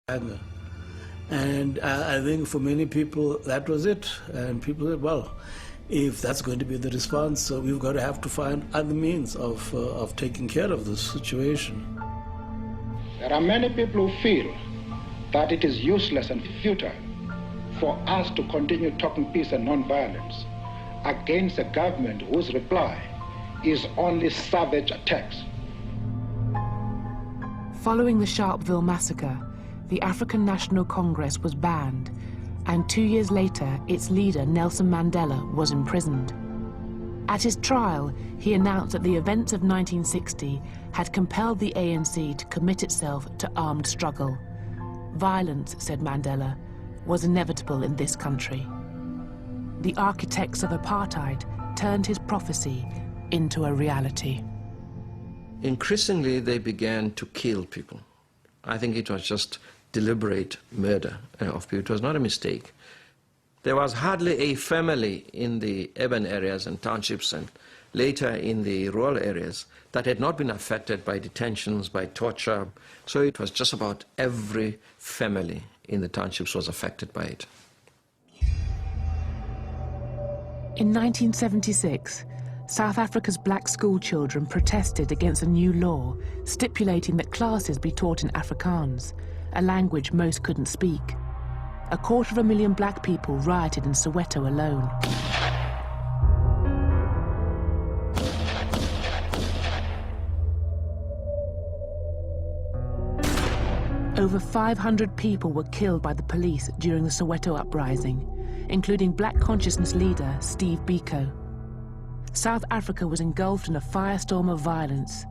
anger. And I think for many people, that was it. And people said, well, if that's going to be the response, so we've got to have to find other means of taking care of this situation. There are many people who feel that it is useless and futile for us to continue talking peace and nonviolence against a government whose reply is only savage attacks. Following the Sharpeville massacre, the African National Congress was banned, and 2 years later, its leader, Nelson Mandela, was imprisoned. At his trial, he announced that the events of 1960 had compelled the ANC to commit itself to armed struggle. Violence, said Mandela, was inevitable in this country. The architects of apartheid turned his prophecy into a reality. Increasingly, they began to kill people. I think it was just deliberate murder of people. It was not a mistake. There was hardly a family in the urban areas and townships and later in the rural areas that had not been affected by detentions, by torture. So it was just about every family in the townships was affected by it. In 1976, South Africa's black school children protested against a new law stipulating that classes be taught in Afrikaans, a language most couldn't speak. 250,000 black people rioted in Soweto alone. Over 500 people were killed by the police during the Soweto uprising, including black consciousness leader Steve Biko. South Africa was engulfed in a firestorm of violence.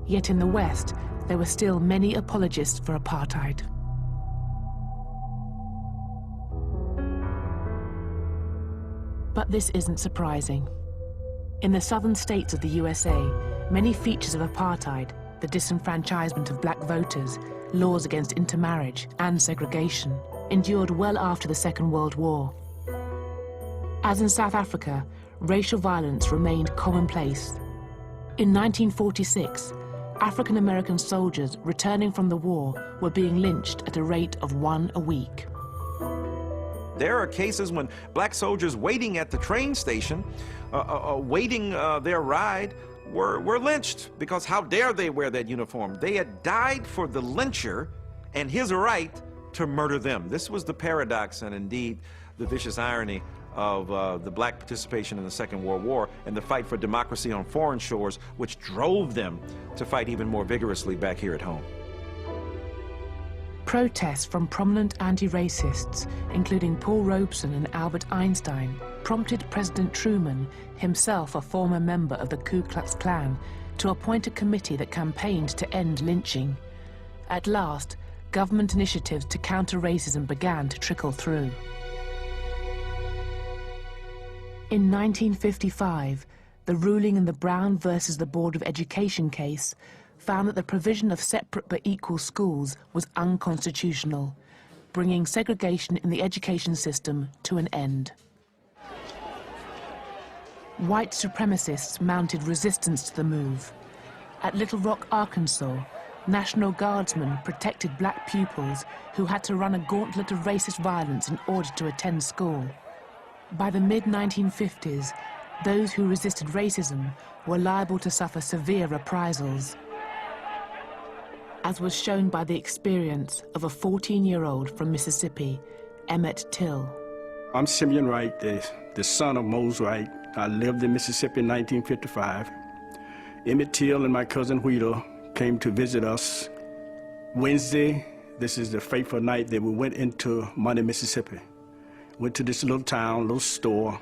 Yet in the West, there were still many apologists for apartheid. But this isn't surprising. In the southern states of the USA, many features of apartheid, the disenfranchisement of black voters, laws against intermarriage and segregation, endured well after the Second World War. As in South Africa, racial violence remained commonplace. In 1946, African-American soldiers returning from the war were being lynched at a rate of 1 a week. There are cases when black soldiers waiting at the train station, waiting their ride, were lynched because how dare they wear that uniform? They had died for the lyncher and his right to murder them. This was the paradox and indeed the vicious irony of the black participation in the Second World War and the fight for democracy on foreign shores, which drove them to fight even more vigorously back here at home. Protests from prominent anti-racists, including Paul Robeson and Albert Einstein, prompted President Truman, himself a former member of the Ku Klux Klan, to appoint a committee that campaigned to end lynching. At last, government initiatives to counter racism began to trickle through. In 1955, the ruling in the Brown versus the Board of Education case found that the provision of separate but equal schools was unconstitutional, bringing segregation in the education system to an end. White supremacists mounted resistance to the move. At Little Rock, Arkansas, National Guardsmen protected black pupils who had to run a gauntlet of racist violence in order to attend school. By the mid-1950s, those who resisted racism were liable to suffer severe reprisals, as was shown by the experience of a 14-year-old from Mississippi, Emmett Till. I'm Simeon Wright, the son of Mose Wright. I lived in Mississippi in 1955. Emmett Till and my cousin Wheeler came to visit us Wednesday. This is the fateful night that we went into Money, Mississippi. Went to this little town, little store,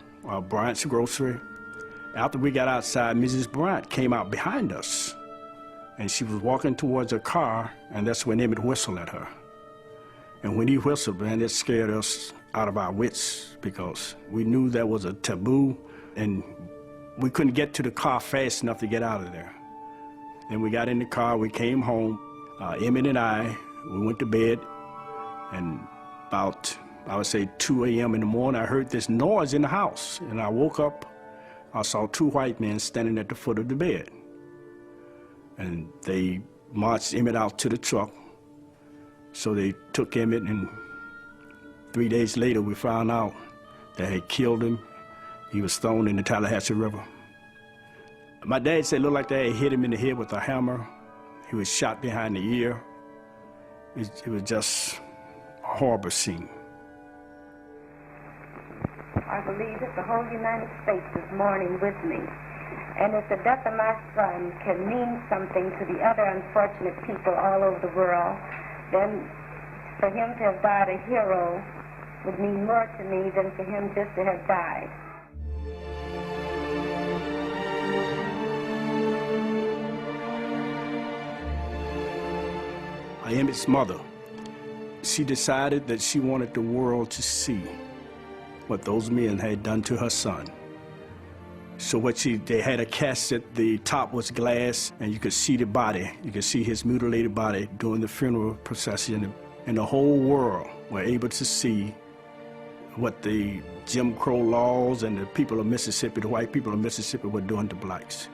Bryant's Grocery. After we got outside, Mrs. Bryant came out behind us. And she was walking towards her car, and that's when Emmett whistled at her. And when he whistled, man, it scared us out of our wits because we knew that was a taboo, and we couldn't get to the car fast enough to get out of there. Then we got in the car, we came home. Emmett and I, we went to bed, and about, I would say 2 a.m. in the morning, I heard this noise in the house, and I woke up. I saw 2 white men standing at the foot of the bed. And they marched Emmett out to the truck, So they took Emmett, and 3 days later we found out they had killed him. He was thrown in the Tallahatchie River. My dad said it looked like they had hit him in the head with a hammer. He was shot behind the ear. It was just a horrible scene. I believe that the whole United States is mourning with me. And if the death of my son can mean something to the other unfortunate people all over the world, then for him to have died a hero would mean more to me than for him just to have died. Emmett's mother, she decided that she wanted the world to see what those men had done to her son. So they had a casket, the top was glass, and you could see the body. You could see his mutilated body during the funeral procession, and the whole world were able to see what the Jim Crow laws and the people of Mississippi, the white people of Mississippi, were doing to blacks.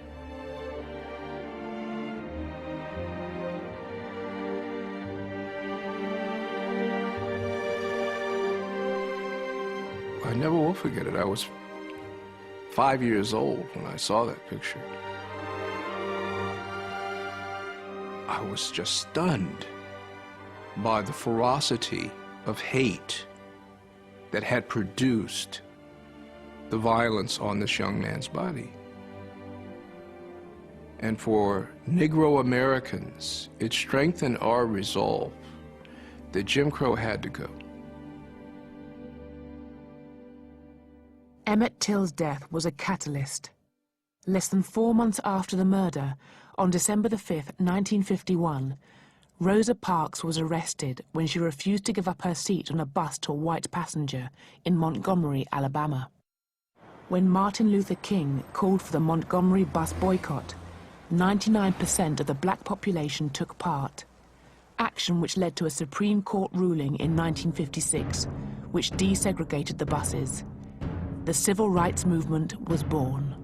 I never will forget it. I was 5 years old when I saw that picture. I was just stunned by the ferocity of hate that had produced the violence on this young man's body. And for Negro Americans, it strengthened our resolve that Jim Crow had to go. Emmett Till's death was a catalyst. Less than 4 months after the murder, on December the 5th, 1951, Rosa Parks was arrested when she refused to give up her seat on a bus to a white passenger in Montgomery, Alabama. When Martin Luther King called for the Montgomery bus boycott, 99% of the black population took part, action which led to a Supreme Court ruling in 1956, which desegregated the buses. The civil rights movement was born.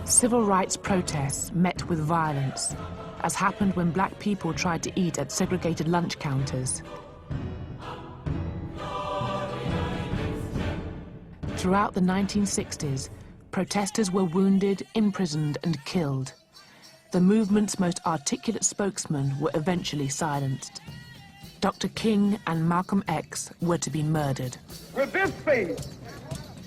Civil rights protests met with violence, as happened when black people tried to eat at segregated lunch counters. Throughout the 1960s, protesters were wounded, imprisoned, and killed. The movement's most articulate spokesmen were eventually silenced. Dr. King and Malcolm X were to be murdered. With this faith,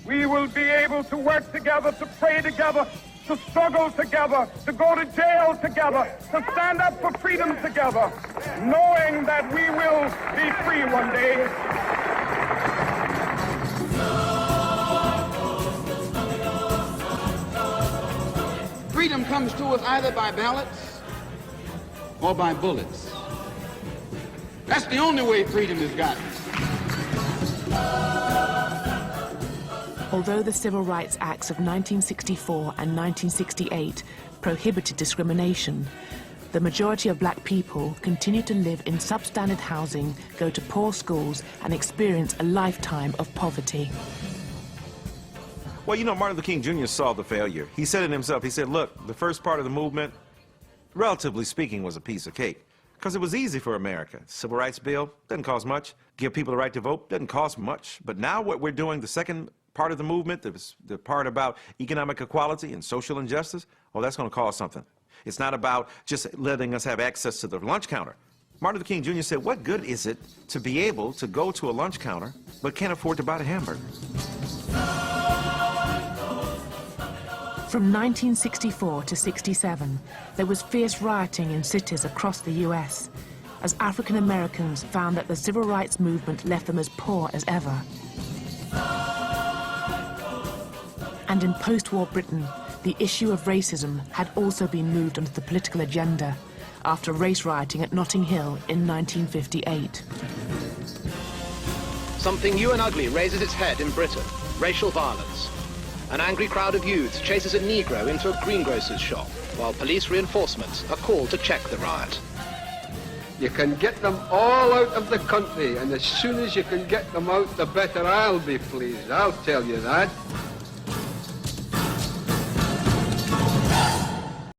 we will be able to work together, to pray together, to struggle together, to go to jail together, to stand up for freedom together, knowing that we will be free one day. Freedom comes to us either by ballots or by bullets. That's the only way freedom is gotten. Although the Civil Rights Acts of 1964 and 1968 prohibited discrimination, the majority of black people continued to live in substandard housing, go to poor schools, and experience a lifetime of poverty. Well, you know, Martin Luther King Jr. saw the failure. He said it himself. He said, look, the first part of the movement, relatively speaking, was a piece of cake. Because it was easy for America. Civil rights bill, doesn't cost much. Give people the right to vote, doesn't cost much. But now what we're doing, the second part of the movement, the part about economic equality and social injustice, well, that's going to cost something. It's not about just letting us have access to the lunch counter. Martin Luther King Jr. said, what good is it to be able to go to a lunch counter but can't afford to buy a hamburger? From 1964 to 67, there was fierce rioting in cities across the US, as African Americans found that the civil rights movement left them as poor as ever. And in post-war Britain, the issue of racism had also been moved onto the political agenda after race rioting at Notting Hill in 1958. Something new and ugly raises its head in Britain: racial violence. An angry crowd of youths chases a Negro into a greengrocer's shop, while police reinforcements are called to check the riot. You can get them all out of the country, and as soon as you can get them out, the better I'll be pleased, I'll tell you that.